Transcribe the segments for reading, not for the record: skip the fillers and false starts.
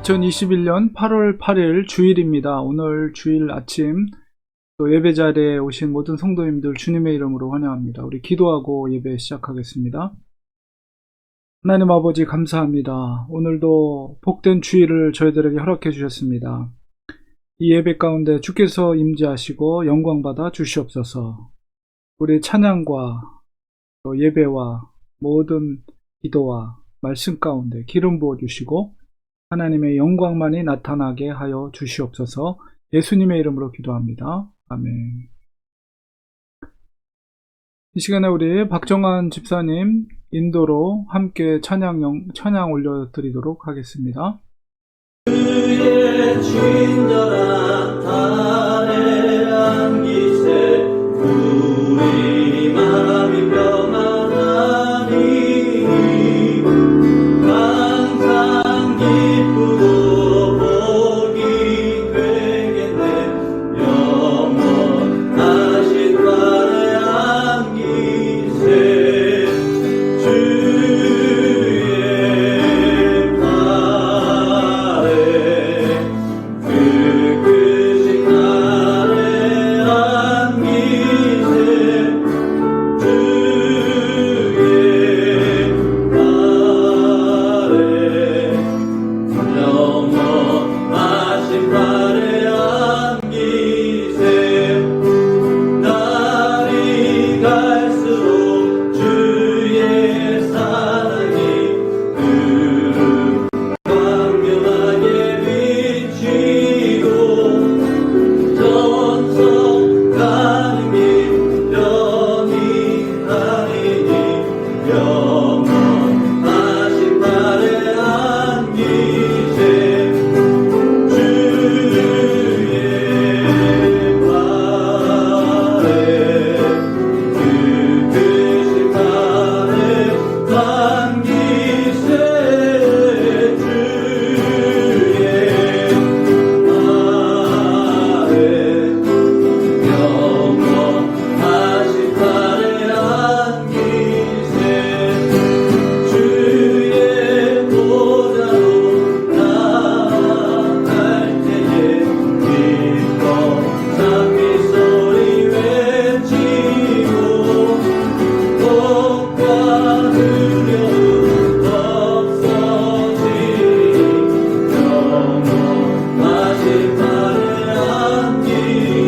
2021년 8월 8일 주일입니다. 오늘 주일 아침 또 예배 자리에 오신 모든 성도님들 주님의 이름으로 환영합니다. 우리 기도하고 예배 시작하겠습니다. 하나님 아버지 감사합니다. 오늘도 복된 주일을 저희들에게 허락해 주셨습니다. 이 예배 가운데 주께서 임재하시고 영광 받아 주시옵소서. 우리 찬양과 또 예배와 모든 기도와 말씀 가운데 기름 부어 주시고 하나님의 영광만이 나타나게 하여 주시옵소서. 예수님의 이름으로 기도합니다. 아멘. 이 시간에 우리 박정환 집사님 인도로 함께 찬양 올려드리도록 하겠습니다. 그의 친절한 달에 안기세 우리 마음이 평안하니 항상 기쁘고 복이 되겠네. 영원하신 발에 안기세 주의 발에 그끄신 날에 안기세 주의 발에 영원하신 발에 안기세 날이 갈수록 주의 사랑이 광명하게 비치고 전성 가는 길 편히 다니니 영원하신 발에 안기세 주의 발에 그끄신 발에 안기세 주의 발에 영원하신 발에 안기세 주의 보좌로 나아갈 때에 기뻐 찬미 소리 외치고 복과 두려움 없어지니 영원하신 발에 안기세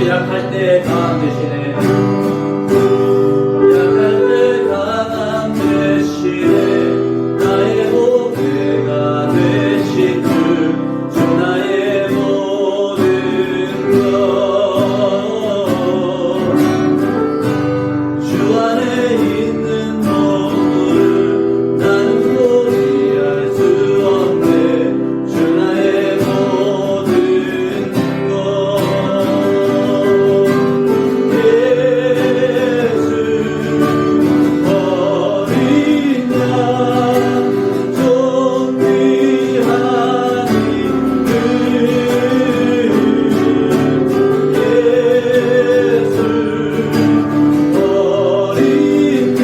약할 때 강함 대신에 나의 보배가 되신 주 나의 모든 것 주 안에 있는 보물을 나는 포기할 수 없네. 주 나의 모든 것 예수 어린 양 존귀하니 예수 어린 양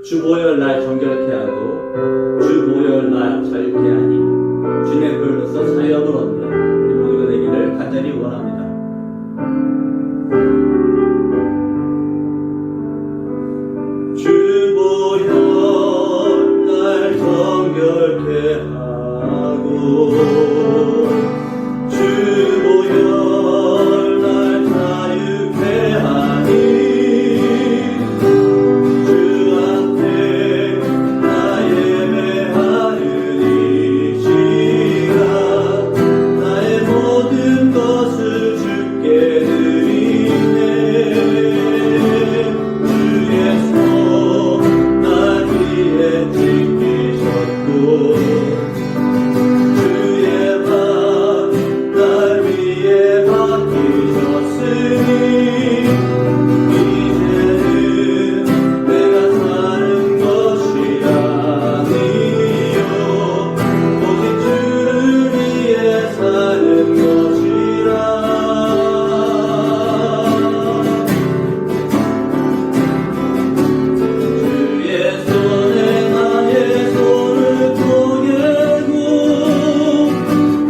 주보혈날 정결케 하고 주보혈날 자유케 하니 주님의 보혈로서 자유함을 얻는 우리 모두가 되기를 간절히 원합니다. 주보혈날 정결케 하고 주보혈날 자유케 하니 주한테 나 예배하는 이 시간 나의 모든 것을 주께 드리네. 주의 손 날 위에 지키셨고 주의 발 날 위에 맡기셨으니 이제는 내가 사는 것이 아니요 오직 주를 위해 사는 것이라. 주의 손에 나의 손을 포개고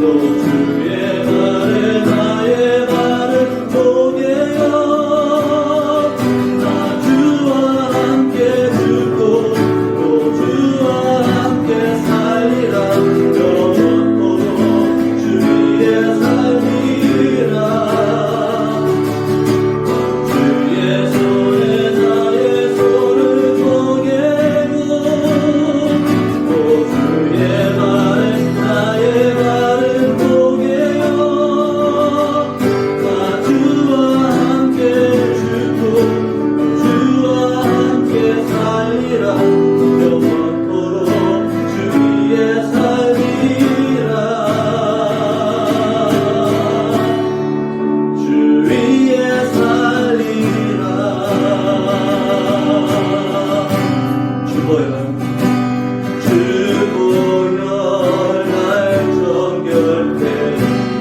또 주의 발에 나의 발을 포개어 나 주와 함께 죽고 또 주와 함께 살리라. 영원토록 주 위에 살리라. 주의 손에 나의 손을 포개고 또 주의 발에 나의 발을 포개어 나 주와 함께 죽고 주와 함께 살리라. 영원토록 주 위에 살리라. 주 위에 살리라. 주보혈 날 정결케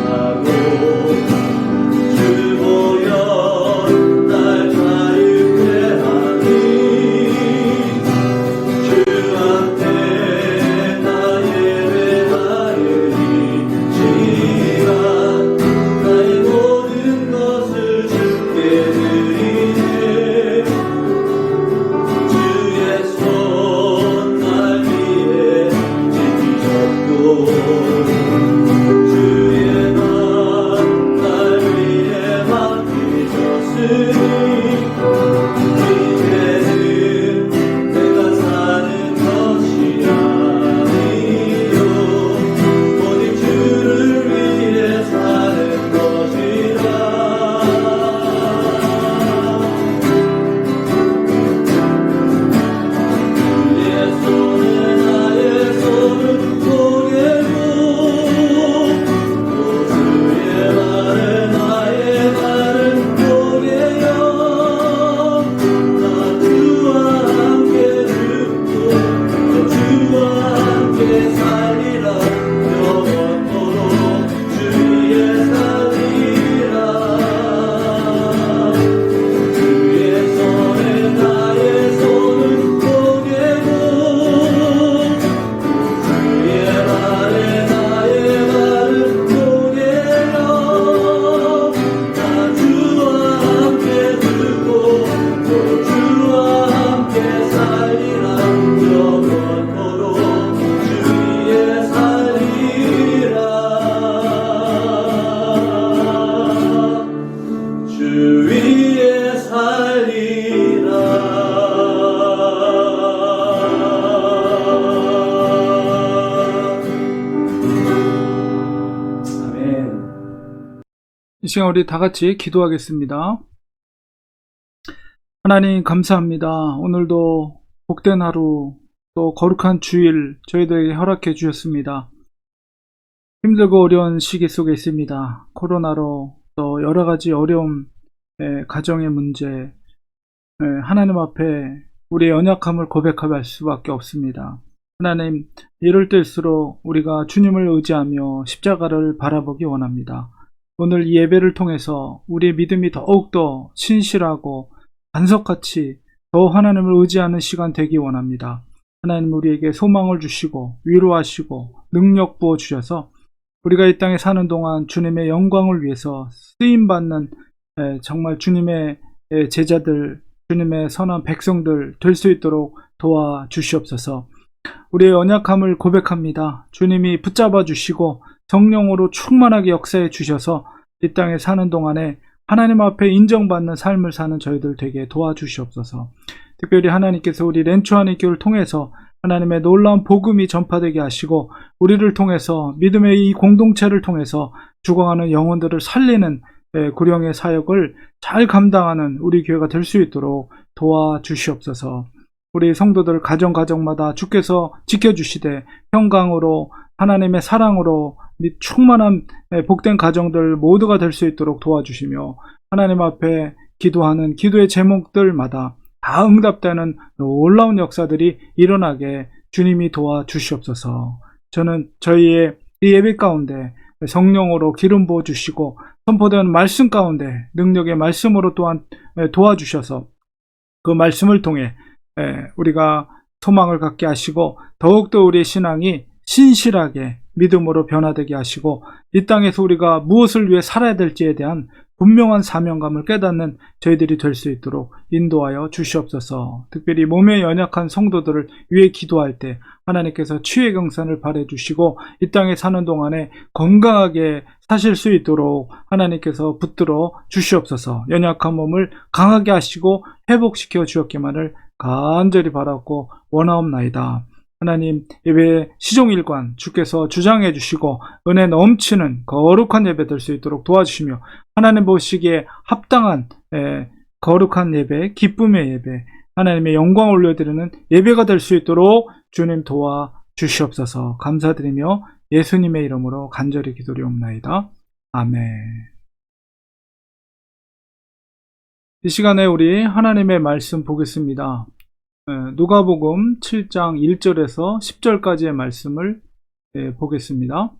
하고 주보혈 날 자유케 하니 주한테 나 예배하는 이 시간 나의 모든 것을 주께 드리네. 주의 손 날 위에 지키셨고 주의 발 날 위에 맡기셨으니 이제는 내가 사는 것이 아니요 오직 주를 위해 사는 것이라. 주의 손에 나의 손을 포개고 또 주의 발에 나의 발을 포개어 나 주와 함께 죽고 또 주와 함께 살리라. 영원토록 주 위에 살리라. 주의 손에 나의 손을 포개고 주의 발에 나의 발을 포개어 나 주와 함께 죽고 또 주와 함께 살리라. 영원토록 주 위에 살리라. 주 위에 살리라. 아멘. 이 시간 우리 다 같이 기도하겠습니다. 하나님 감사합니다. 오늘도 복된 하루 또 거룩한 주일 저희들에게 허락해 주셨습니다. 힘들고 어려운 시기 속에 있습니다. 코로나로 또 여러 가지 어려움, 가정의 문제, 하나님 앞에 우리의 연약함을 고백할 수밖에 없습니다. 하나님, 이럴 때일수록 우리가 주님을 의지하며 십자가를 바라보기 원합니다. 오늘 이 예배를 통해서 우리의 믿음이 더욱더 신실하고 반석같이 더 하나님을 의지하는 시간 되기 원합니다. 하나님 우리에게 소망을 주시고 위로하시고 능력 부어 주셔서 우리가 이 땅에 사는 동안 주님의 영광을 위해서 쓰임받는 정말 주님의 제자들, 주님의 선한 백성들 될 수 있도록 도와주시옵소서. 우리의 연약함을 고백합니다. 주님이 붙잡아 주시고 성령으로 충만하게 역사해 주셔서 이 땅에 사는 동안에 하나님 앞에 인정받는 삶을 사는 저희들 되게 도와주시옵소서. 특별히 하나님께서 우리 렌초하는 교회를 통해서 하나님의 놀라운 복음이 전파되게 하시고 우리를 통해서 믿음의 이 공동체를 통해서 죽어가는 영혼들을 살리는 구령의 사역을 잘 감당하는 우리 교회가 될 수 있도록 도와주시옵소서. 우리 성도들 가정마다 주께서 지켜주시되 평강으로 하나님의 사랑으로 및 충만한 복된 가정들 모두가 될 수 있도록 도와주시며 하나님 앞에 기도하는 기도의 제목들마다 다 응답되는 놀라운 역사들이 일어나게 주님이 도와주시옵소서. 저는 저희의 이 예배 가운데 성령으로 기름 부어 주시고 선포되는 말씀 가운데 능력의 말씀으로 또한 도와주셔서 그 말씀을 통해 우리가 소망을 갖게 하시고 더욱더 우리의 신앙이 신실하게 믿음으로 변화되게 하시고 이 땅에서 우리가 무엇을 위해 살아야 될지에 대한 분명한 사명감을 깨닫는 저희들이 될 수 있도록 인도하여 주시옵소서. 특별히 몸에 연약한 성도들을 위해 기도할 때 하나님께서 치유의 경산을 발해 주시고 이 땅에 사는 동안에 건강하게 사실 수 있도록 하나님께서 붙들어 주시옵소서. 연약한 몸을 강하게 하시고 회복시켜 주었기만을 간절히 바라고 원하옵나이다. 하나님 예배 시종일관 주께서 주장해 주시고 은혜 넘치는 거룩한 예배 될 수 있도록 도와주시며 하나님 보시기에 합당한 거룩한 예배, 기쁨의 예배, 하나님의 영광을 올려드리는 예배가 될 수 있도록 주님 도와주시옵소서. 감사드리며 예수님의 이름으로 간절히 기도리옵나이다. 아멘. 이 시간에 우리 하나님의 말씀 보겠습니다. 누가복음 7장 1절에서 10절까지의 말씀을 보겠습니다.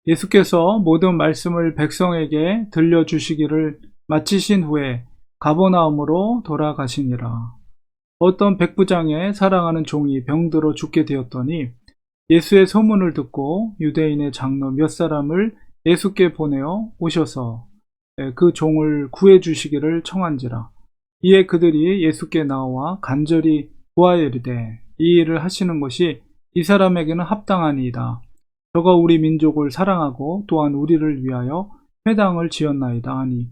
예수께서 모든 말씀을 백성에게 들려주시기를 마치신 후에 가버나움으로 돌아가시니라. 어떤 백부장의 사랑하는 종이 병들어 죽게 되었더니 예수의 소문을 듣고 유대인의 장로 몇 사람을 예수께 보내어 오셔서 그 종을 구해 주시기를 청한지라. 이에 그들이 예수께 나와 간절히 구하여 이르되 이 일을 하시는 것이 이 사람에게는 합당하니이다. 저가 우리 민족을 사랑하고 또한 우리를 위하여 회당을 지었나이다 하니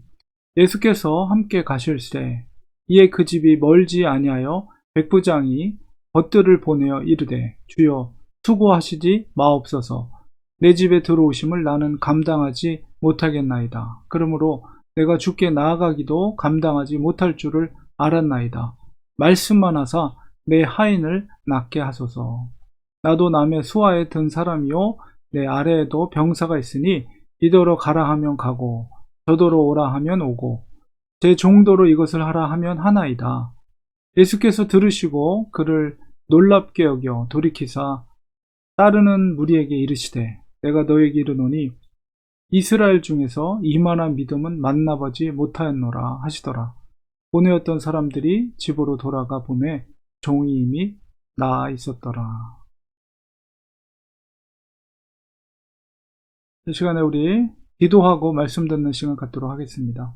예수께서 함께 가실새 이에 그 집이 멀지 아니하여 백부장이 벗들을 보내어 이르되 주여 수고하시지 마옵소서. 내 집에 들어오심을 나는 감당하지 못하겠나이다. 그러므로 내가 주께 나아가기도 감당하지 못할 줄을 알았나이다. 말씀만 하사 내 하인을 낫게 하소서. 나도 남의 수하에 든 사람이요 내 아래에도 병사가 있으니 이더러 가라 하면 가고 저더러 오라 하면 오고 제 정도로 이것을 하라 하면 하나이다. 예수께서 들으시고 그를 놀랍게 여겨 돌이키사 따르는 무리에게 이르시되 내가 너에게 이르노니 이스라엘 중에서 이만한 믿음은 만나보지 못하였노라 하시더라. 보내었던 사람들이 집으로 돌아가 보매 종이 이미 나아 있었더라. 이 시간에 우리 기도하고 말씀 듣는 시간 갖도록 하겠습니다.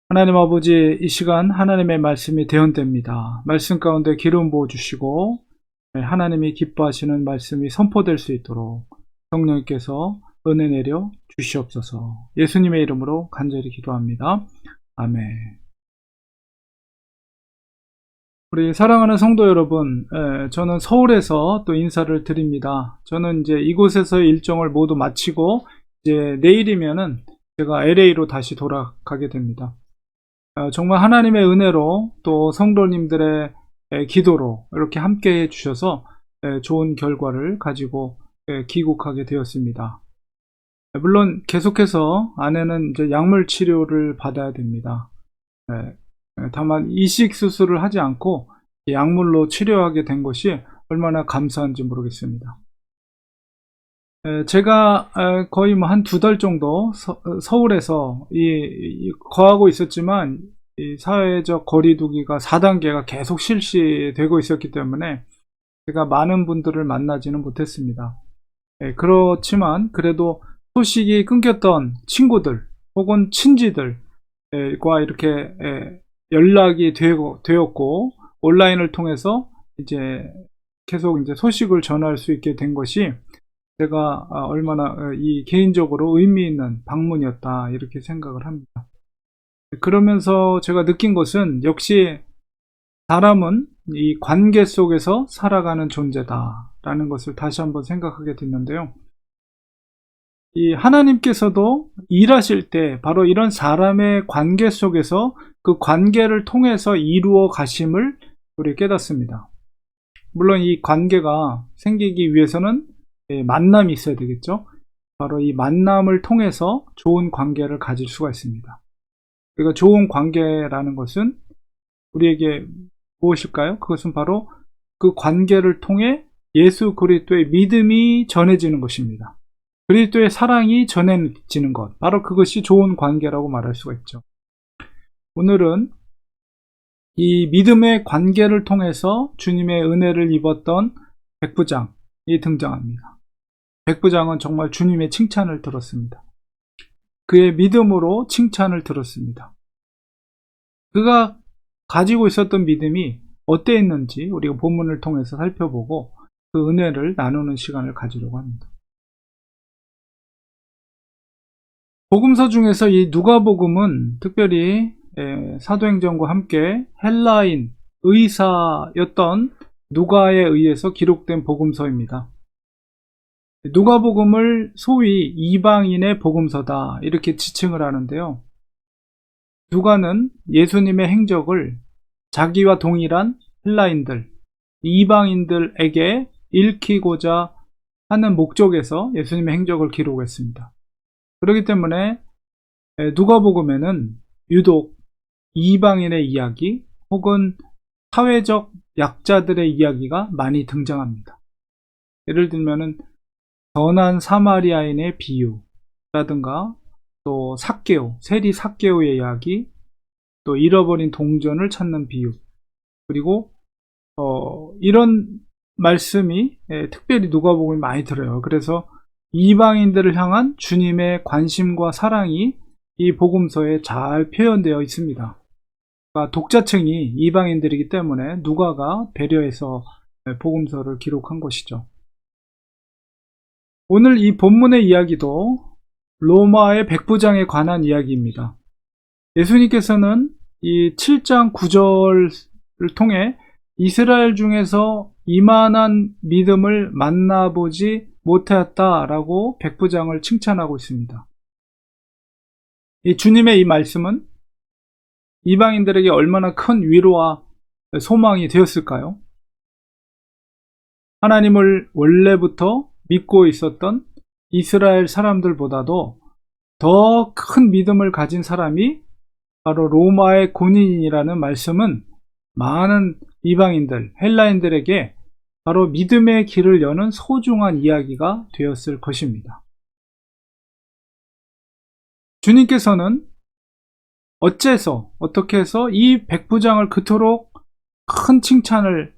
하나님 아버지, 이 시간 하나님의 말씀이 대언됩니다. 말씀 가운데 기름 부어주시고 하나님이 기뻐하시는 말씀이 선포될 수 있도록 성령께서 은혜 내려 주시옵소서. 예수님의 이름으로 간절히 기도합니다. 아멘. 우리 사랑하는 성도 여러분, 저는 서울에서 또 인사를 드립니다. 저는 이제 이곳에서의 일정을 모두 마치고 이제 내일이면은 제가 LA로 다시 돌아가게 됩니다. 정말 하나님의 은혜로 또 성도님들의 기도로 이렇게 함께 해주셔서 좋은 결과를 가지고 귀국하게 되었습니다. 물론 계속해서 아내는 이제 약물 치료를 받아야 됩니다. 다만 이식 수술을 하지 않고 약물로 치료하게 된 것이 얼마나 감사한지 모르겠습니다. 제가 거의 뭐 한 2달 정도 서울에서 거하고 있었지만 이 사회적 거리두기가 4단계가 계속 실시되고 있었기 때문에 제가 많은 분들을 만나지는 못했습니다. 그렇지만 그래도 소식이 끊겼던 친구들 혹은 친지들과 이렇게 연락이 되었고 온라인을 통해서 이제 계속 이제 소식을 전할 수 있게 된 것이 제가 얼마나 이 개인적으로 의미 있는 방문이었다 이렇게 생각을 합니다. 그러면서 제가 느낀 것은 역시 사람은 이 관계 속에서 살아가는 존재다라는 것을 다시 한번 생각하게 됐는데요. 이 하나님께서도 일하실 때 바로 이런 사람의 관계 속에서 그 관계를 통해서 이루어 가심을 우리 깨닫습니다. 물론 이 관계가 생기기 위해서는 만남이 있어야 되겠죠. 바로 이 만남을 통해서 좋은 관계를 가질 수가 있습니다. 그러니까 좋은 관계라는 것은 우리에게 무엇일까요? 그것은 바로 그 관계를 통해 예수 그리스도의 믿음이 전해지는 것입니다. 그리스도의 사랑이 전해지는 것, 바로 그것이 좋은 관계라고 말할 수가 있죠. 오늘은 이 믿음의 관계를 통해서 주님의 은혜를 입었던 백부장이 등장합니다. 백부장은 정말 주님의 칭찬을 들었습니다. 그의 믿음으로 칭찬을 들었습니다. 그가 가지고 있었던 믿음이 어땠는지 우리가 본문을 통해서 살펴보고 그 은혜를 나누는 시간을 가지려고 합니다. 복음서 중에서 이 누가복음은 특별히 사도행전과 함께 헬라인 의사였던 누가에 의해서 기록된 복음서입니다. 누가복음을 소위 이방인의 복음서다 이렇게 지칭을 하는데요. 누가는 예수님의 행적을 자기와 동일한 헬라인들, 이방인들에게 읽히고자 하는 목적에서 예수님의 행적을 기록했습니다. 그렇기 때문에 누가복음에는 유독 이방인의 이야기 혹은 사회적 약자들의 이야기가 많이 등장합니다. 예를 들면은 선한 사마리아인의 비유라든가 또 세리 삭개오의 이야기, 또 잃어버린 동전을 찾는 비유, 그리고 이런 말씀이 특별히 누가복음에 많이 들어요. 그래서 이방인들을 향한 주님의 관심과 사랑이 이 복음서에 잘 표현되어 있습니다. 그러니까 독자층이 이방인들이기 때문에 누가가 배려해서 복음서를 기록한 것이죠. 오늘 이 본문의 이야기도 로마의 백부장에 관한 이야기입니다. 예수님께서는 이 7장 9절을 통해 이스라엘 중에서 이만한 믿음을 만나보지 못하였다라고 백부장을 칭찬하고 있습니다. 이 주님의 이 말씀은 이방인들에게 얼마나 큰 위로와 소망이 되었을까요? 하나님을 원래부터 믿고 있었던 이스라엘 사람들보다도 더 큰 믿음을 가진 사람이 바로 로마의 군인이라는 말씀은 많은 이방인들, 헬라인들에게 바로 믿음의 길을 여는 소중한 이야기가 되었을 것입니다. 주님께서는 어떻게 해서 이 백부장을 그토록 큰 칭찬을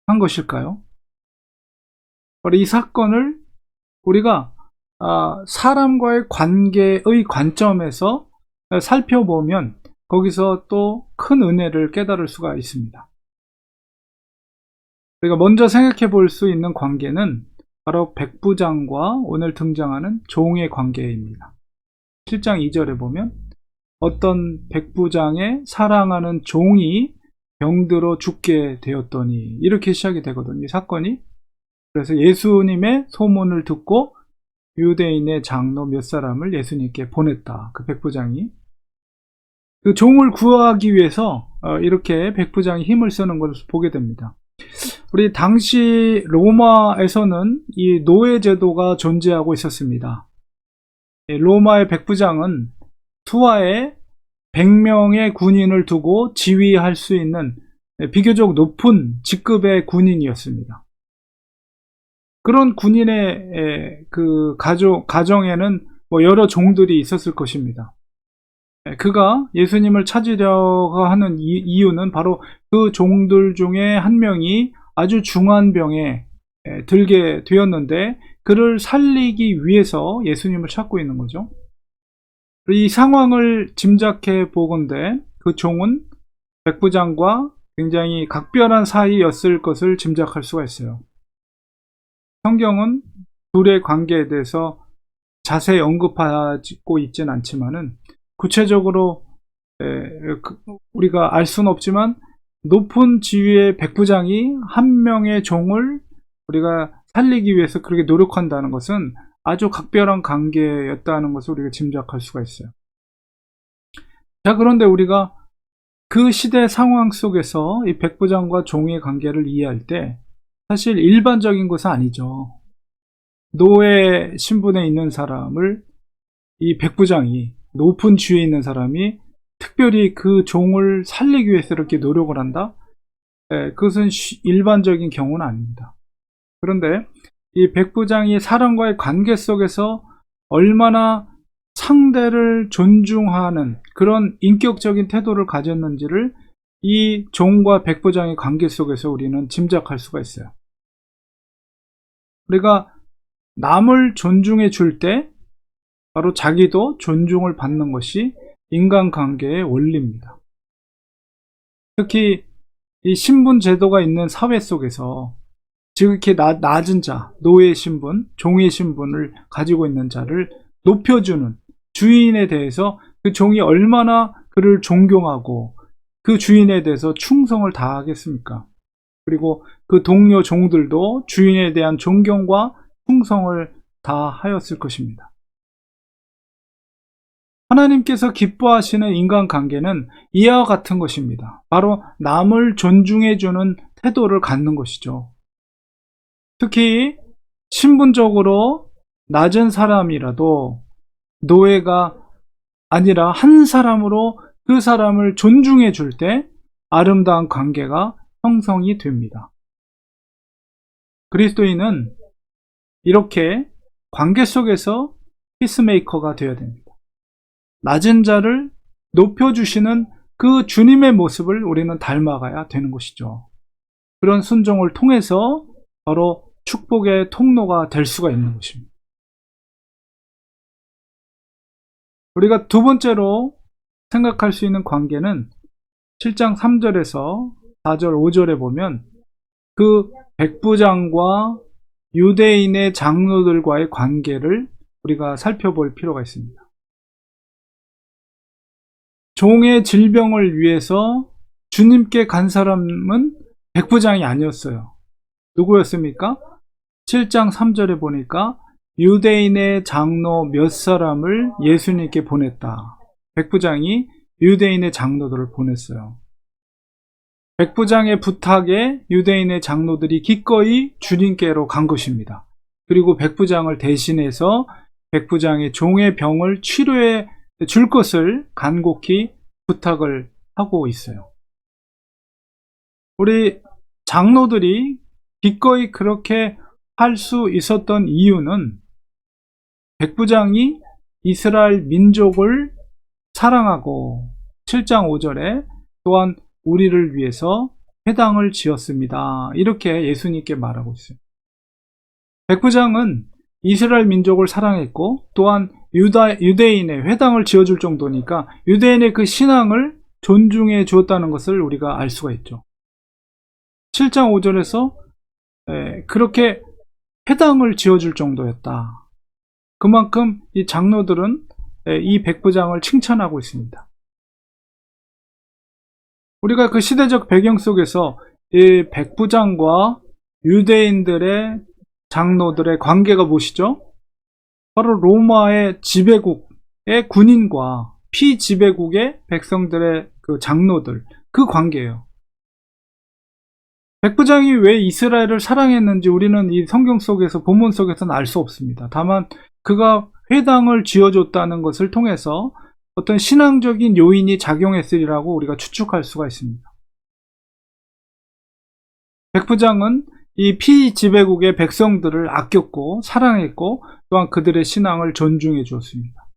한 것일까요? 바로 이 사건을 우리가 사람과의 관계의 관점에서 살펴보면 거기서 또 큰 은혜를 깨달을 수가 있습니다. 우리가 먼저 생각해 볼 수 있는 관계는 바로 백부장과 오늘 등장하는 종의 관계입니다. 7장 2절에 보면 어떤 백부장의 사랑하는 종이 병들어 죽게 되었더니 이렇게 시작이 되거든요. 이 사건이. 그래서 예수님의 소문을 듣고 유대인의 장로 몇 사람을 예수님께 보냈다. 그 백부장이. 그 종을 구하기 위해서 이렇게 백부장이 힘을 쓰는 것을 보게 됩니다. 우리 당시 로마에서는 이 노예제도가 존재하고 있었습니다. 로마의 백부장은 수하에 100명의 군인을 두고 지휘할 수 있는 비교적 높은 직급의 군인이었습니다. 그런 군인의 그 가정에는 여러 종들이 있었을 것입니다. 그가 예수님을 찾으려고 하는 이유는 바로 그 종들 중에 한 명이 아주 중한 병에 들게 되었는데 그를 살리기 위해서 예수님을 찾고 있는 거죠. 이 상황을 짐작해 보건대 그 종은 백부장과 굉장히 각별한 사이였을 것을 짐작할 수가 있어요. 성경은 둘의 관계에 대해서 자세히 언급하고 있지는 않지만은 구체적으로 우리가 알 수는 없지만 높은 지위의 백부장이 한 명의 종을 우리가 살리기 위해서 그렇게 노력한다는 것은 아주 각별한 관계였다는 것을 우리가 짐작할 수가 있어요. 자, 그런데 우리가 그 시대 상황 속에서 이 백부장과 종의 관계를 이해할 때 사실 일반적인 것은 아니죠. 노예 신분에 있는 사람을 이 백부장이 높은 지위에 있는 사람이 특별히 그 종을 살리기 위해서 이렇게 노력을 한다? 그것은 일반적인 경우는 아닙니다. 그런데 이 백부장이 사람과의 관계 속에서 얼마나 상대를 존중하는 그런 인격적인 태도를 가졌는지를 이 종과 백부장의 관계 속에서 우리는 짐작할 수가 있어요. 우리가 남을 존중해 줄 때 바로 자기도 존중을 받는 것이 인간관계의 원리입니다. 특히 이 신분 제도가 있는 사회 속에서 지극히 낮은 자, 노예 신분, 종의 신분을 가지고 있는 자를 높여주는 주인에 대해서 그 종이 얼마나 그를 존경하고 그 주인에 대해서 충성을 다하겠습니까? 그리고 그 동료 종들도 주인에 대한 존경과 충성을 다하였을 것입니다. 하나님께서 기뻐하시는 인간관계는 이와 같은 것입니다. 바로 남을 존중해주는 태도를 갖는 것이죠. 특히 신분적으로 낮은 사람이라도 노예가 아니라 한 사람으로 그 사람을 존중해 줄 때 아름다운 관계가 형성이 됩니다. 그리스도인은 이렇게 관계 속에서 피스메이커가 되어야 됩니다. 낮은 자를 높여주시는 그 주님의 모습을 우리는 닮아가야 되는 것이죠. 그런 순종을 통해서 바로 축복의 통로가 될 수가 있는 것입니다. 우리가 두 번째로 생각할 수 있는 관계는 7장 3절에서 4절 5절에 보면 그 백부장과 유대인의 장로들과의 관계를 우리가 살펴볼 필요가 있습니다. 종의 질병을 위해서 주님께 간 사람은 백부장이 아니었어요. 누구였습니까? 7장 3절에 보니까 유대인의 장로 몇 사람을 예수님께 보냈다. 백부장이 유대인의 장로들을 보냈어요. 백부장의 부탁에 유대인의 장로들이 기꺼이 주님께로 간 것입니다. 그리고 백부장을 대신해서 백부장의 종의 병을 치료해 줄 것을 간곡히 부탁을 하고 있어요. 우리 장로들이 기꺼이 그렇게 할 수 있었던 이유는 백부장이 이스라엘 민족을 사랑하고 7장 5절에 또한 우리를 위해서 회당을 지었습니다. 이렇게 예수님께 말하고 있어요. 백부장은 이스라엘 민족을 사랑했고 또한 유대인의 회당을 지어줄 정도니까 유대인의 그 신앙을 존중해 주었다는 것을 우리가 알 수가 있죠. 7장 5절에서 그렇게 회당을 지어줄 정도였다. 그만큼 이 장로들은 이 백부장을 칭찬하고 있습니다. 우리가 그 시대적 배경 속에서 이 백부장과 유대인들의 장로들의 관계가 무엇이죠? 바로 로마의 지배국의 군인과 피지배국의 백성들의 그 장로들, 그 관계예요. 백부장이 왜 이스라엘을 사랑했는지 우리는 이 성경 속에서, 본문 속에서는 알 수 없습니다. 다만 그가 회당을 지어줬다는 것을 통해서 어떤 신앙적인 요인이 작용했으리라고 우리가 추측할 수가 있습니다. 백부장은 이 피지배국의 백성들을 아꼈고 사랑했고 또한 그들의 신앙을 존중해 주었습니다.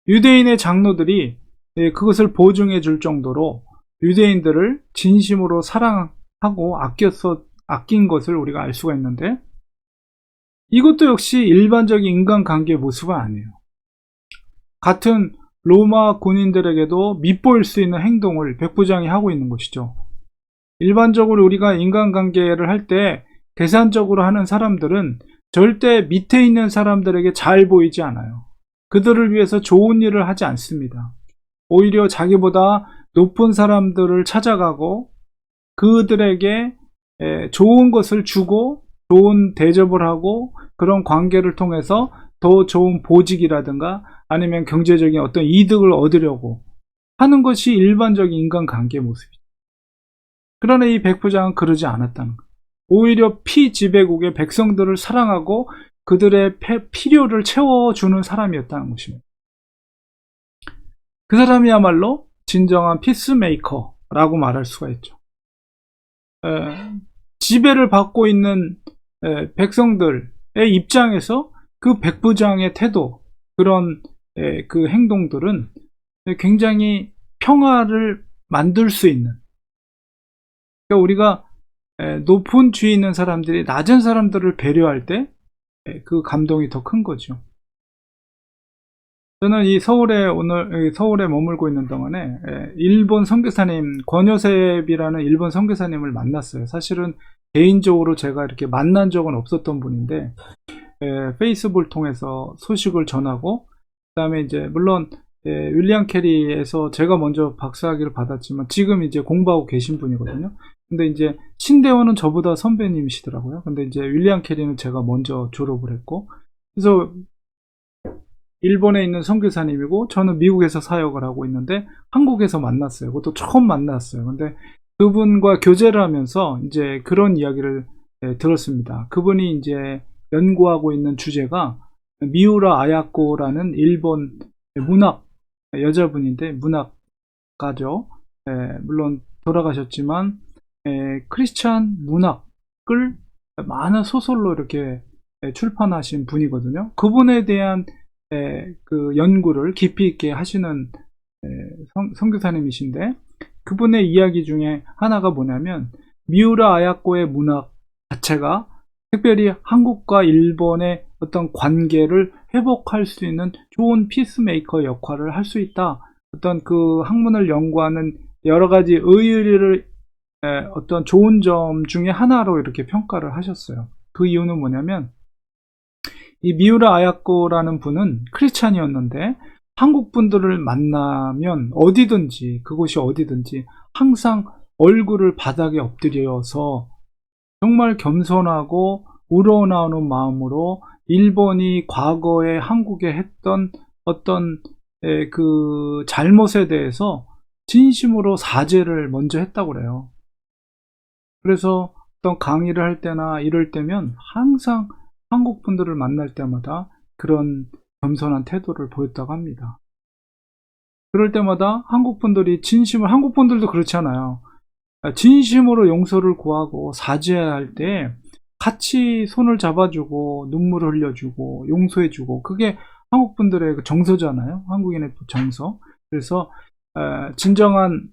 유대인의 장로들이 그것을 보증해 줄 정도로 유대인들을 진심으로 사랑하고 아낀 것을 우리가 알 수가 있는데, 이것도 역시 일반적인 인간관계의 모습은 아니에요. 같은 로마 군인들에게도 밉보일 수 있는 행동을 백부장이 하고 있는 것이죠. 일반적으로 우리가 인간관계를 할 때 계산적으로 하는 사람들은 절대 밑에 있는 사람들에게 잘 보이지 않아요. 그들을 위해서 좋은 일을 하지 않습니다. 오히려 자기보다 높은 사람들을 찾아가고 그들에게 좋은 것을 주고 좋은 대접을 하고, 그런 관계를 통해서 더 좋은 보직이라든가 아니면 경제적인 어떤 이득을 얻으려고 하는 것이 일반적인 인간관계의 모습이죠. 그러나 이 백부장은 그러지 않았다는 거예요. 오히려 피지배국의 백성들을 사랑하고 그들의 필요를 채워주는 사람이었다는 것입니다. 그 사람이야말로 진정한 피스메이커라고 말할 수가 있죠. 지배를 받고 있는 백성들의 입장에서 그 백부장의 태도, 그런 그 행동들은 굉장히 평화를 만들 수 있는, 그러니까 우리가 높은 지위에 있는 사람들이 낮은 사람들을 배려할 때 그 감동이 더 큰 거죠. 저는 이 서울에 머물고 있는 동안에 일본 선교사님 권요셉이라는 일본 선교사님을 만났어요. 사실은 개인적으로 제가 이렇게 만난 적은 없었던 분인데 페이스북을 통해서 소식을 전하고, 그다음에 이제 물론 윌리엄 캐리에서 제가 먼저 박사학위를 받았지만 지금 이제 공부하고 계신 분이거든요. 근데 이제 신대원은 저보다 선배님이시더라고요. 근데 이제 윌리엄 캐리는 제가 먼저 졸업을 했고, 그래서 일본에 있는 선교사님이고 저는 미국에서 사역을 하고 있는데 한국에서 만났어요. 그것도 처음 만났어요. 근데 그분과 교제를 하면서 이제 그런 이야기를 들었습니다. 그분이 이제 연구하고 있는 주제가 미우라 아야코라는 일본 문학 여자분인데, 문학가죠. 물론 돌아가셨지만 크리스찬 문학을 많은 소설로 이렇게 출판하신 분이거든요. 그분에 대한 그 연구를 깊이 있게 하시는 선교사님이신데, 그분의 이야기 중에 하나가 뭐냐면 미우라 아야코의 문학 자체가 특별히 한국과 일본의 어떤 관계를 회복할 수 있는 좋은 피스메이커 역할을 할 수 있다. 어떤 그 학문을 연구하는 여러 가지 의의를 어떤 좋은 점 중에 하나로 이렇게 평가를 하셨어요. 그 이유는 뭐냐면 이 미우라 아야코라는 분은 크리스찬이었는데 한국 분들을 만나면 그곳이 어디든지 항상 얼굴을 바닥에 엎드려서 정말 겸손하고 우러나오는 마음으로 일본이 과거에 한국에 했던 어떤 그 잘못에 대해서 진심으로 사죄를 먼저 했다고 그래요. 그래서 어떤 강의를 할 때나 이럴 때면 항상 한국 분들을 만날 때마다 그런 겸손한 태도를 보였다고 합니다. 그럴 때마다 한국 분들도 그렇잖아요. 진심으로 용서를 구하고 사죄할 때 같이 손을 잡아주고 눈물을 흘려주고 용서해주고, 그게 한국 분들의 정서잖아요. 한국인의 정서. 그래서 진정한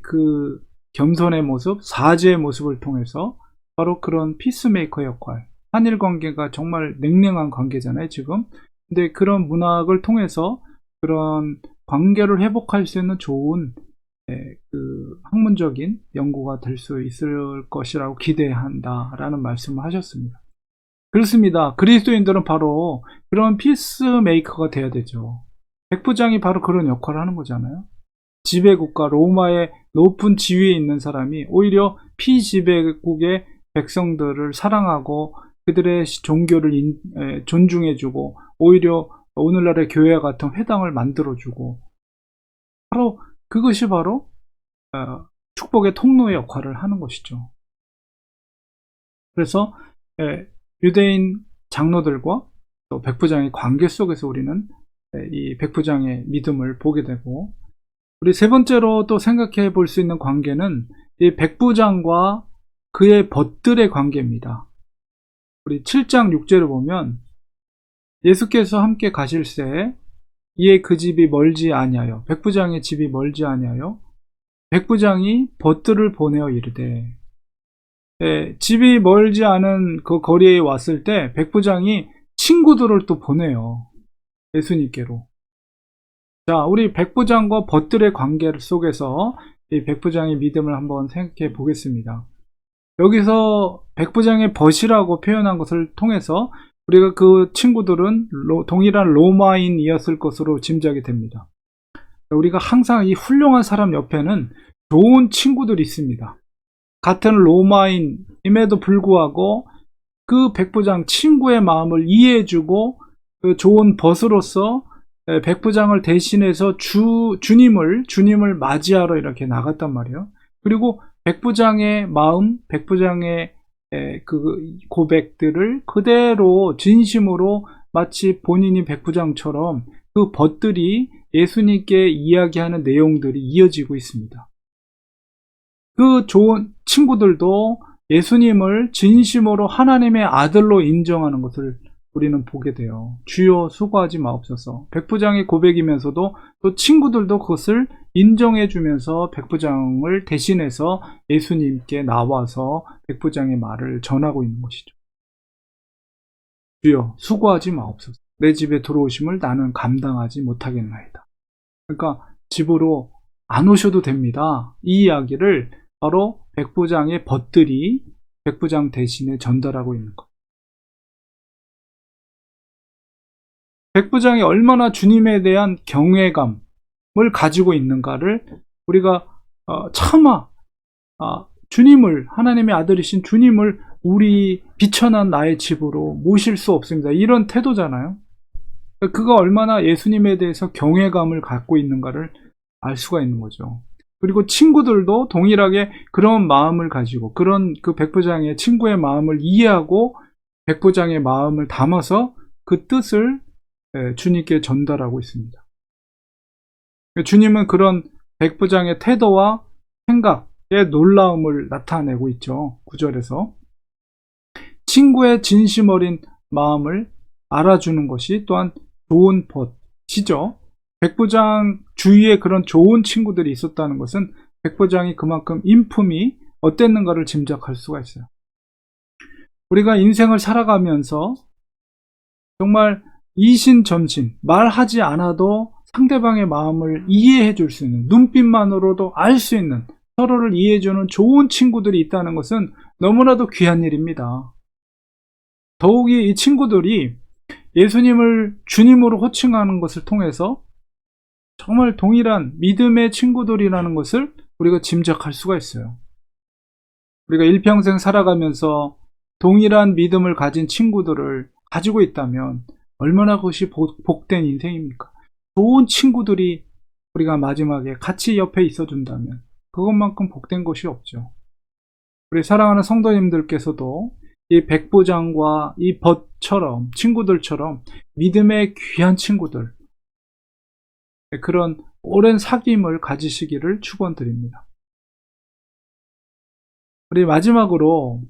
그 겸손의 모습, 사죄의 모습을 통해서 바로 그런 피스메이커 역할, 한일 관계가 정말 냉랭한 관계잖아요 지금. 근데 그런 문학을 통해서 그런 관계를 회복할 수 있는 좋은 그 학문적인 연구가 될 수 있을 것이라고 기대한다라는 말씀을 하셨습니다. 그렇습니다. 그리스도인들은 바로 그런 피스메이커가 돼야 되죠. 백부장이 바로 그런 역할을 하는 거잖아요. 지배국가 로마의 높은 지위에 있는 사람이 오히려 피지배국의 백성들을 사랑하고 그들의 종교를 존중해주고, 오히려 오늘날의 교회와 같은 회당을 만들어주고, 그것이 바로 축복의 통로의 역할을 하는 것이죠. 그래서 유대인 장로들과 또 백부장의 관계 속에서 우리는 이 백부장의 믿음을 보게 되고, 우리 세 번째로 또 생각해 볼 수 있는 관계는 이 백부장과 그의 벗들의 관계입니다. 우리 7장 6절을 보면 예수께서 함께 가실새 이에 그 집이 멀지 아니하여, 백부장의 집이 멀지 아니하여 백부장이 벗들을 보내어 이르되, 집이 멀지 않은 그 거리에 왔을 때 백부장이 친구들을 또 보내요. 예수님께로. 자, 우리 백부장과 벗들의 관계 속에서 이 백부장의 믿음을 한번 생각해 보겠습니다. 여기서 백부장의 벗이라고 표현한 것을 통해서 우리가 그 친구들은 동일한 로마인이었을 것으로 짐작이 됩니다. 우리가 항상 이 훌륭한 사람 옆에는 좋은 친구들이 있습니다. 같은 로마인임에도 불구하고 그 백부장 친구의 마음을 이해해주고 그 좋은 벗으로서 백부장을 대신해서 주님을 맞이하러 이렇게 나갔단 말이에요. 그리고 백부장의 마음, 백부장의 그 고백들을 그대로 진심으로 마치 본인이 백부장처럼 그 벗들이 예수님께 이야기하는 내용들이 이어지고 있습니다. 그 좋은 친구들도 예수님을 진심으로 하나님의 아들로 인정하는 것을 우리는 보게 돼요. 주여 수고하지 마옵소서. 백부장의 고백이면서도 또 친구들도 그것을 인정해 주면서 백부장을 대신해서 예수님께 나와서 백부장의 말을 전하고 있는 것이죠. 주여 수고하지 마옵소서. 내 집에 들어오심을 나는 감당하지 못하겠나이다. 그러니까 집으로 안 오셔도 됩니다. 이 이야기를 바로 백부장의 벗들이 백부장 대신에 전달하고 있는 것. 백부장이 얼마나 주님에 대한 경외감을 가지고 있는가를 우리가 차마 주님을, 하나님의 아들이신 주님을 우리 비천한 나의 집으로 모실 수 없습니다. 이런 태도잖아요. 그가 얼마나 예수님에 대해서 경외감을 갖고 있는가를 알 수가 있는 거죠. 그리고 친구들도 동일하게 그런 마음을 가지고 그런 그 백부장의 친구의 마음을 이해하고 백부장의 마음을 담아서 그 뜻을 주님께 전달하고 있습니다. 주님은 그런 백부장의 태도와 생각의 놀라움을 나타내고 있죠. 9절에서 친구의 진심 어린 마음을 알아주는 것이 또한 좋은 벗이죠. 백부장 주위에 그런 좋은 친구들이 있었다는 것은 백부장이 그만큼 인품이 어땠는가를 짐작할 수가 있어요. 우리가 인생을 살아가면서 정말 이신점신, 말하지 않아도 상대방의 마음을 이해해 줄 수 있는, 눈빛만으로도 알 수 있는, 서로를 이해해 주는 좋은 친구들이 있다는 것은 너무나도 귀한 일입니다. 더욱이 이 친구들이 예수님을 주님으로 호칭하는 것을 통해서 정말 동일한 믿음의 친구들이라는 것을 우리가 짐작할 수가 있어요. 우리가 일평생 살아가면서 동일한 믿음을 가진 친구들을 가지고 있다면 얼마나 그것이 복된 인생입니까? 좋은 친구들이 우리가 마지막에 같이 옆에 있어준다면 그것만큼 복된 것이 없죠. 우리 사랑하는 성도님들께서도 이 백부장과 이 벗처럼 친구들처럼 믿음의 귀한 친구들, 그런 오랜 사귐을 가지시기를 축원드립니다. 우리 마지막으로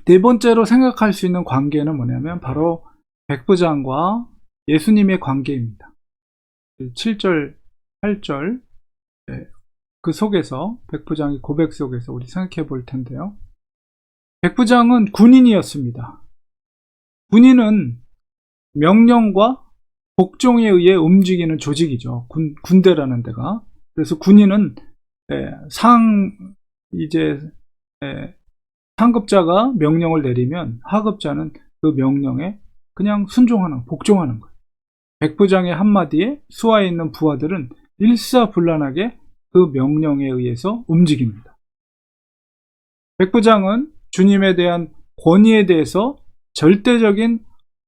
네 번째로 생각할 수 있는 관계는 뭐냐면 바로 백부장과 예수님의 관계입니다. 7절, 8절 그 속에서 백부장의 고백 속에서 우리 생각해 볼 텐데요. 백부장은 군인이었습니다. 군인은 명령과 복종에 의해 움직이는 조직이죠. 군대라는 데가. 그래서 군인은 상급자가 명령을 내리면 하급자는 그 명령에 그냥 순종하는, 복종하는 거예요. 백부장의 한마디에 수하에 있는 부하들은 일사불란하게 그 명령에 의해서 움직입니다. 백부장은 주님에 대한 권위에 대해서 절대적인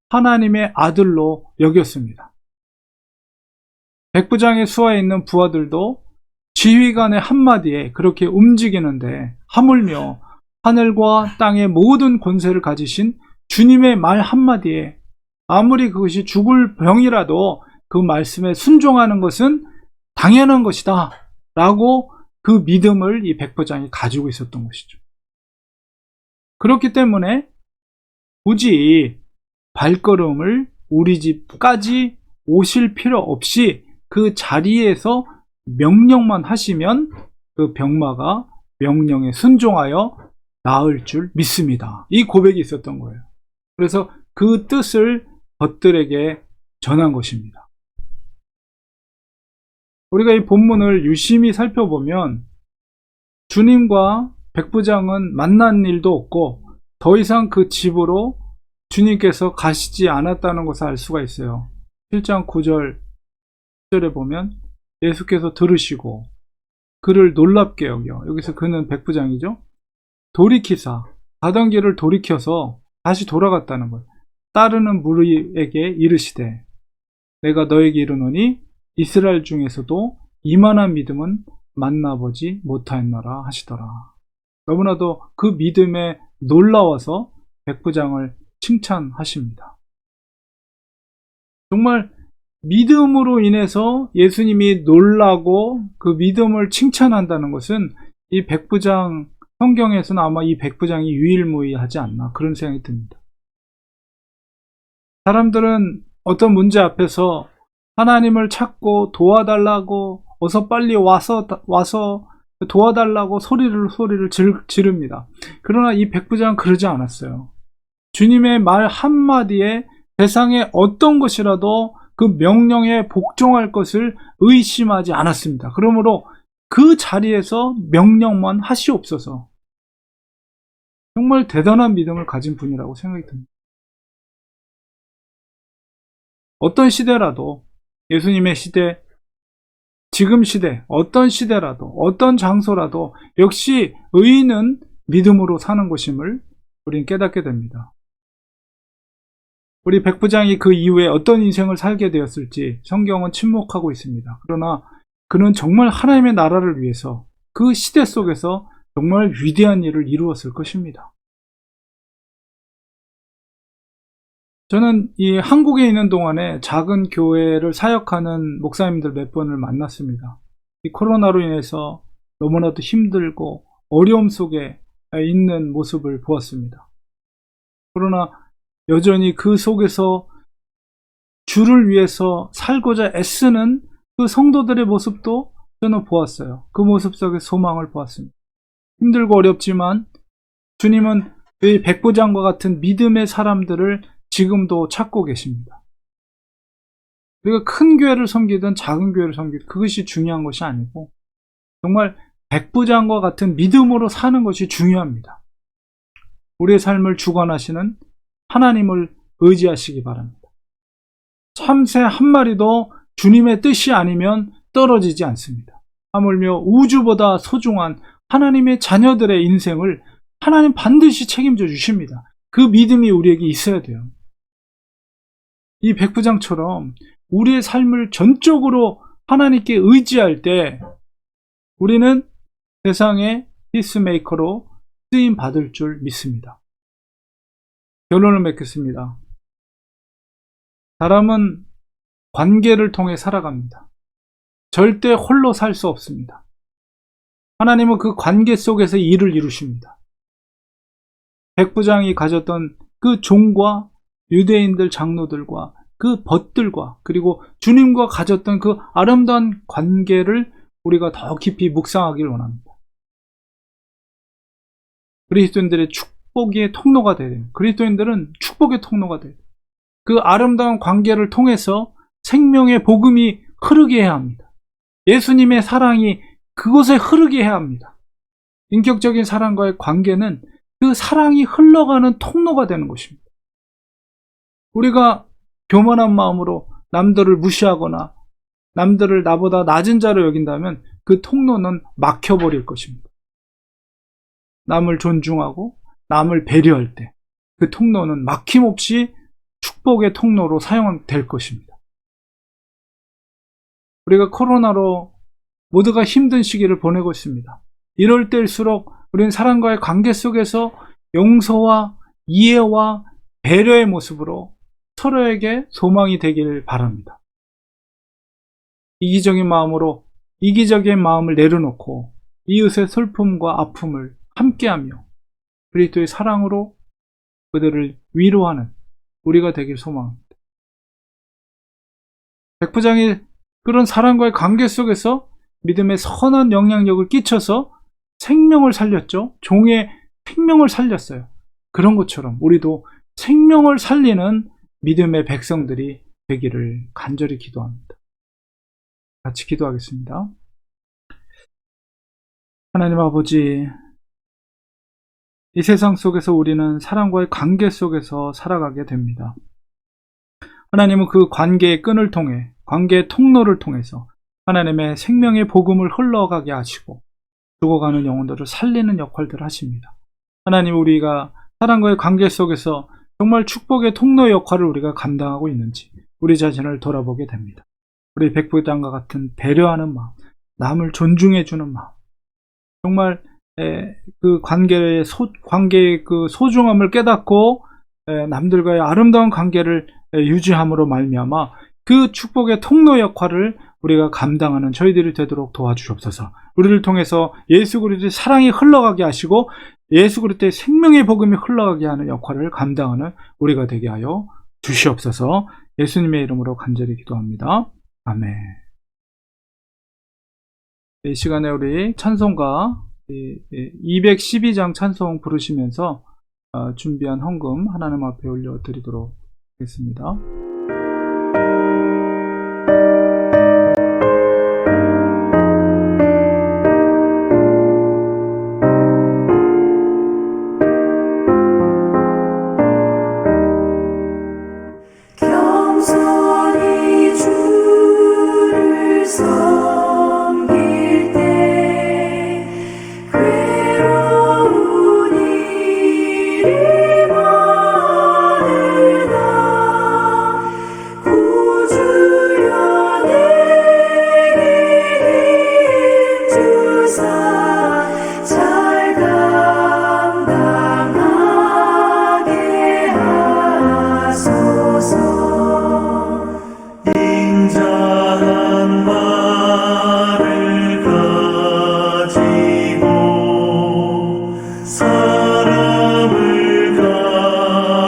하나님의 아들로 여겼습니다. 백부장의 수하에 있는 부하들도 지휘관의 한마디에 그렇게 움직이는데 하물며 하늘과 땅의 모든 권세를 가지신 주님의 말 한마디에 아무리 그것이 죽을 병이라도 그 말씀에 순종하는 것은 당연한 것이다 라고 그 믿음을 이 백부장이 가지고 있었던 것이죠. 그렇기 때문에 굳이 발걸음을 우리 집까지 오실 필요 없이 그 자리에서 명령만 하시면 그 병마가 명령에 순종하여 나을 줄 믿습니다. 이 고백이 있었던 거예요. 그래서 그 뜻을 벗들에게 전한 것입니다. 우리가 이 본문을 유심히 살펴보면 주님과 백부장은 만난 일도 없고 더 이상 그 집으로 주님께서 가시지 않았다는 것을 알 수가 있어요. 7장 9절 10절에 보면 예수께서 들으시고 그를 놀랍게 여겨, 여기서 그는 백부장이죠, 돌이키사 가던 길을 돌이켜서 다시 돌아갔다는 거예요. 따르는 무리에게 이르시되 내가 너에게 이르노니 이스라엘 중에서도 이만한 믿음은 만나보지 못하였노라 하시더라. 너무나도 그 믿음에 놀라워서 백부장을 칭찬하십니다. 정말 믿음으로 인해서 예수님이 놀라고 그 믿음을 칭찬한다는 것은 이 백부장, 성경에서는 아마 이 백부장이 유일무이하지 않나 그런 생각이 듭니다. 사람들은 어떤 문제 앞에서 하나님을 찾고 도와달라고 어서 빨리 와서 도와달라고 소리를 지릅니다. 그러나 이 백부장은 그러지 않았어요. 주님의 말 한마디에 세상의 어떤 것이라도 그 명령에 복종할 것을 의심하지 않았습니다. 그러므로 그 자리에서 명령만 하시옵소서. 정말 대단한 믿음을 가진 분이라고 생각이 듭니다. 어떤 시대라도, 예수님의 시대, 지금 시대, 어떤 시대라도, 어떤 장소라도 역시 의인은 믿음으로 사는 것임을 우리는 깨닫게 됩니다. 우리 백부장이 그 이후에 어떤 인생을 살게 되었을지 성경은 침묵하고 있습니다. 그러나 그는 정말 하나님의 나라를 위해서 그 시대 속에서 정말 위대한 일을 이루었을 것입니다. 저는 이 한국에 있는 동안에 작은 교회를 사역하는 목사님들 몇 번을 만났습니다. 이 코로나로 인해서 너무나도 힘들고 어려움 속에 있는 모습을 보았습니다. 그러나 여전히 그 속에서 주를 위해서 살고자 애쓰는 그 성도들의 모습도 저는 보았어요. 그 모습 속에 소망을 보았습니다. 힘들고 어렵지만 주님은 이 백부장과 같은 믿음의 사람들을 지금도 찾고 계십니다. 우리가 큰 교회를 섬기든 작은 교회를 섬기든 그것이 중요한 것이 아니고 정말 백부장과 같은 믿음으로 사는 것이 중요합니다. 우리의 삶을 주관하시는 하나님을 의지하시기 바랍니다. 참새 한 마리도 주님의 뜻이 아니면 떨어지지 않습니다. 하물며 우주보다 소중한 하나님의 자녀들의 인생을 하나님 반드시 책임져 주십니다. 그 믿음이 우리에게 있어야 돼요. 이 백부장처럼 우리의 삶을 전적으로 하나님께 의지할 때 우리는 세상의 피스메이커로 쓰임 받을 줄 믿습니다. 결론을 맺겠습니다. 사람은 관계를 통해 살아갑니다. 절대 홀로 살 수 없습니다. 하나님은 그 관계 속에서 일을 이루십니다. 백부장이 가졌던 그 종과 유대인들 장로들과 그 벗들과 그리고 주님과 가졌던 그 아름다운 관계를 우리가 더 깊이 묵상하기를 원합니다. 그리스도인들의 축복의 통로가 되어야 됩니다. 그리스도인들은 축복의 통로가 되어야 됩니다. 그 아름다운 관계를 통해서 생명의 복음이 흐르게 해야 합니다. 예수님의 사랑이 그곳에 흐르게 해야 합니다. 인격적인 사랑과의 관계는 그 사랑이 흘러가는 통로가 되는 것입니다. 우리가 교만한 마음으로 남들을 무시하거나 남들을 나보다 낮은 자로 여긴다면 그 통로는 막혀버릴 것입니다. 남을 존중하고 남을 배려할 때 그 통로는 막힘없이 축복의 통로로 사용될 것입니다. 우리가 코로나로 모두가 힘든 시기를 보내고 있습니다. 이럴 때일수록 우리는 사람과의 관계 속에서 용서와 이해와 배려의 모습으로 서로에게 소망이 되길 바랍니다. 이기적인 마음을 내려놓고 이웃의 슬픔과 아픔을 함께하며 그리스도의 사랑으로 그들을 위로하는 우리가 되길 소망합니다. 백부장이 그런 사람과의 관계 속에서 믿음의 선한 영향력을 끼쳐서 생명을 살렸죠. 종의 생명을 살렸어요. 그런 것처럼 우리도 생명을 살리는 믿음의 백성들이 되기를 간절히 기도합니다. 같이 기도하겠습니다. 하나님 아버지, 이 세상 속에서 우리는 사람과의 관계 속에서 살아가게 됩니다. 하나님은 그 관계의 끈을 통해, 관계의 통로를 통해서 하나님의 생명의 복음을 흘러가게 하시고 죽어가는 영혼들을 살리는 역할들을 하십니다. 하나님, 우리가 사람과의 관계 속에서 정말 축복의 통로 역할을 우리가 감당하고 있는지 우리 자신을 돌아보게 됩니다. 우리 백부장과 같은 배려하는 마음, 남을 존중해주는 마음, 정말 그 관계의 그 소중함을 깨닫고 남들과의 아름다운 관계를 유지함으로 말미암아 그 축복의 통로 역할을 우리가 감당하는 저희들이 되도록 도와주시옵소서. 우리를 통해서 예수 그리스도의 사랑이 흘러가게 하시고 예수 그리스도의 생명의 복음이 흘러가게 하는 역할을 감당하는 우리가 되게 하여 주시옵소서. 예수님의 이름으로 간절히 기도합니다. 아멘. 이 시간에 우리 찬송가 212장 찬송 부르시면서 준비한 헌금 하나님 앞에 올려드리도록 하겠습니다. 겸손히 주를 섬길 때 괴로운 일이 많으나 구주여 내게 힘주사 잘 감당하게 하소서. 인자한 말을 가지고 사람을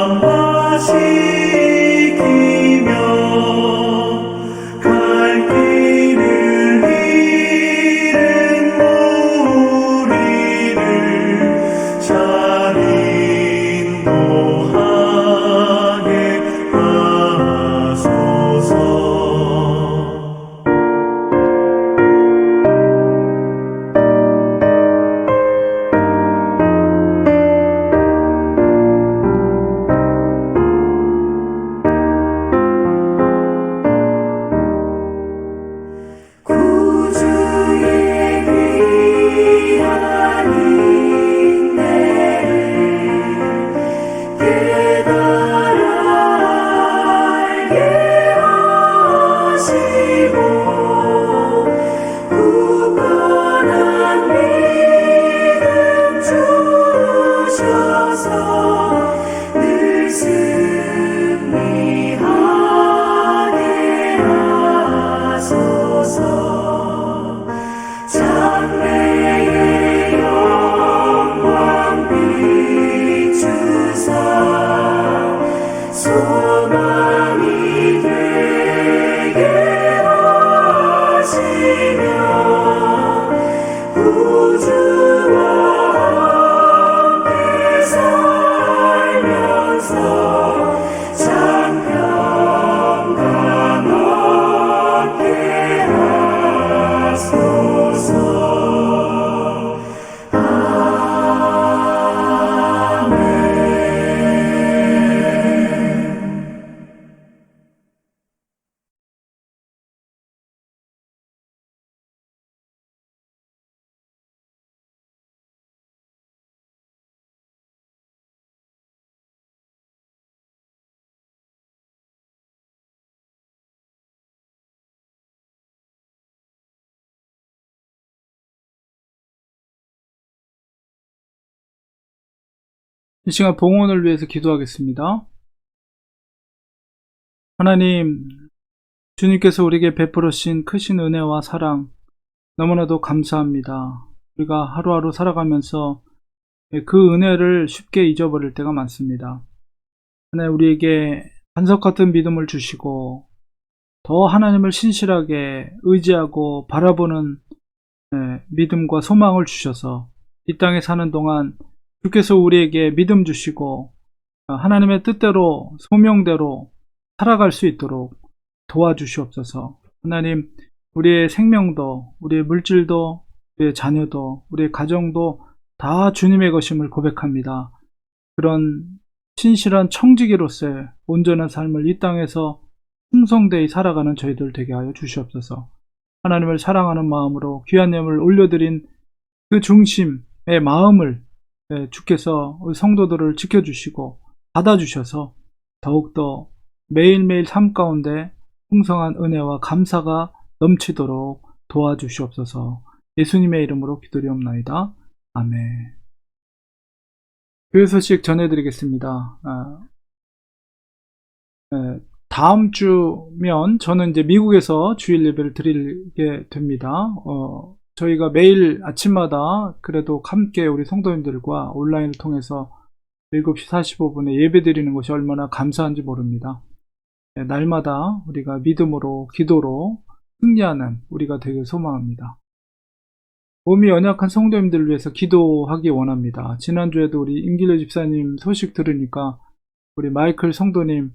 감화시키며 갈 길을 잃은 무리를 잘 인도하게 하소서. 구주의 귀한 인내를 깨달아 알게 하시고 굳건한 믿음 주셔서 늘 승리하게 하소서. 장래의 영광 비추사 소망이 되게 하시며 구주와 함께 살면서 참 평강 얻게 하소서. 이 시간 봉헌을 위해서 기도하겠습니다. 하나님, 주님께서 우리에게 베풀으신 크신 은혜와 사랑 너무나도 감사합니다. 우리가 하루하루 살아가면서 그 은혜를 쉽게 잊어버릴 때가 많습니다. 하나님, 우리에게 반석 같은 믿음을 주시고 더 하나님을 신실하게 의지하고 바라보는 믿음과 소망을 주셔서 이 땅에 사는 동안 주께서 우리에게 믿음 주시고 하나님의 뜻대로 소명대로 살아갈 수 있도록 도와주시옵소서. 하나님, 우리의 생명도, 우리의 물질도, 우리의 자녀도, 우리의 가정도 다 주님의 것임을 고백합니다. 그런 신실한 청지기로서의 온전한 삶을 이 땅에서 충성되이 살아가는 저희들 되게 하여 주시옵소서. 하나님을 사랑하는 마음으로 귀한 예물을 올려드린 그 중심의 마음을 주께서 우리 성도들을 지켜주시고 받아주셔서 더욱더 매일매일 삶 가운데 풍성한 은혜와 감사가 넘치도록 도와주시옵소서. 예수님의 이름으로 기도리옵나이다. 아멘. 교회 소식 전해드리겠습니다. 다음 주면 저는 이제 미국에서 주일 예배를 드리게 됩니다. 저희가 매일 아침마다 그래도 함께 우리 성도님들과 온라인을 통해서 7시 45분에 예배 드리는 것이 얼마나 감사한지 모릅니다. 날마다 우리가 믿음으로 기도로 승리하는 우리가 되길 소망합니다. 몸이 연약한 성도님들을 위해서 기도하기 원합니다. 지난주에도 우리 임길래 집사님 소식 들으니까 우리 마이클 성도님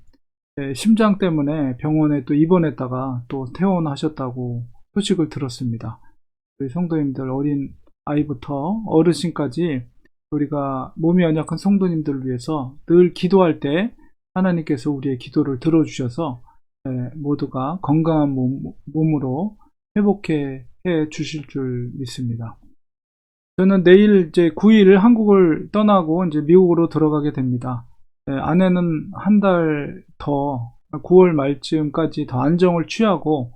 심장 때문에 병원에 또 입원했다가 또 퇴원하셨다고 소식을 들었습니다. 우리 성도님들 어린 아이부터 어르신까지 우리가 몸이 연약한 성도님들을 위해서 늘 기도할 때 하나님께서 우리의 기도를 들어주셔서 모두가 건강한 몸으로 회복해 주실 줄 믿습니다. 저는 내일 이제 9일 한국을 떠나고 이제 미국으로 들어가게 됩니다. 아내는 한 달 더 9월 말쯤까지 더 안정을 취하고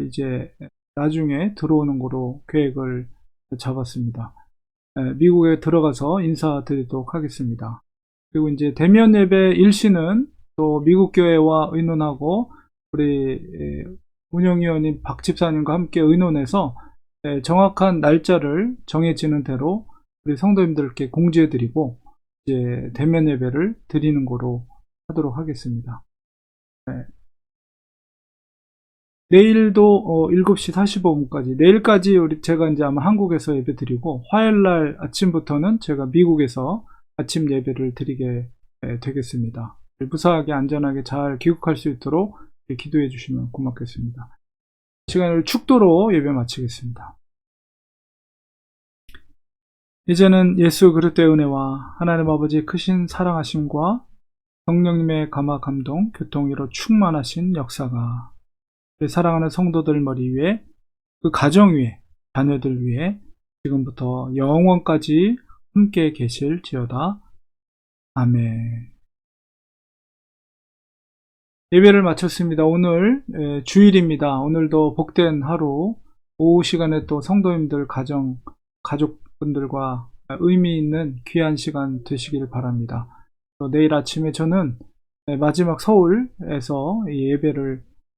이제 나중에 들어오는 거로 계획을 잡았습니다. 미국에 들어가서 인사드리도록 하겠습니다. 그리고 이제 대면 예배 일시는 또 미국 교회와 의논하고 우리 운영위원인 박 집사님과 함께 의논해서 정확한 날짜를 정해지는 대로 우리 성도님들께 공지해드리고 이제 대면 예배를 드리는 거로 하도록 하겠습니다. 내일도 7시 45분까지 내일까지 제가 이제 아마 한국에서 예배 드리고 화요일날 아침부터는 제가 미국에서 아침 예배를 드리게 되겠습니다. 무사하게 안전하게 잘 귀국할 수 있도록 기도해 주시면 고맙겠습니다. 시간을 축도로 예배 마치겠습니다. 이제는 예수 그리스도의 은혜와 하나님 아버지의 크신 사랑하심과 성령님의 감화 감동 교통으로 충만하신 역사가 사랑하는 성도들 머리 위에 그 가정 위에 자녀들 위에 지금부터 영원까지 함께 계실지어다. 아멘. 예배를 마쳤습니다. 오늘 주일입니다. 오늘도 복된 하루 오후 시간에 또 성도님들 가족분들과 의미 있는 귀한 시간 되시길 바랍니다. 또 내일 아침에 저는 마지막 서울에서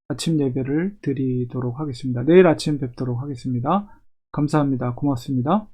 아침 예배를 드리도록 하겠습니다. 내일 아침 뵙도록 하겠습니다. 감사합니다. 고맙습니다.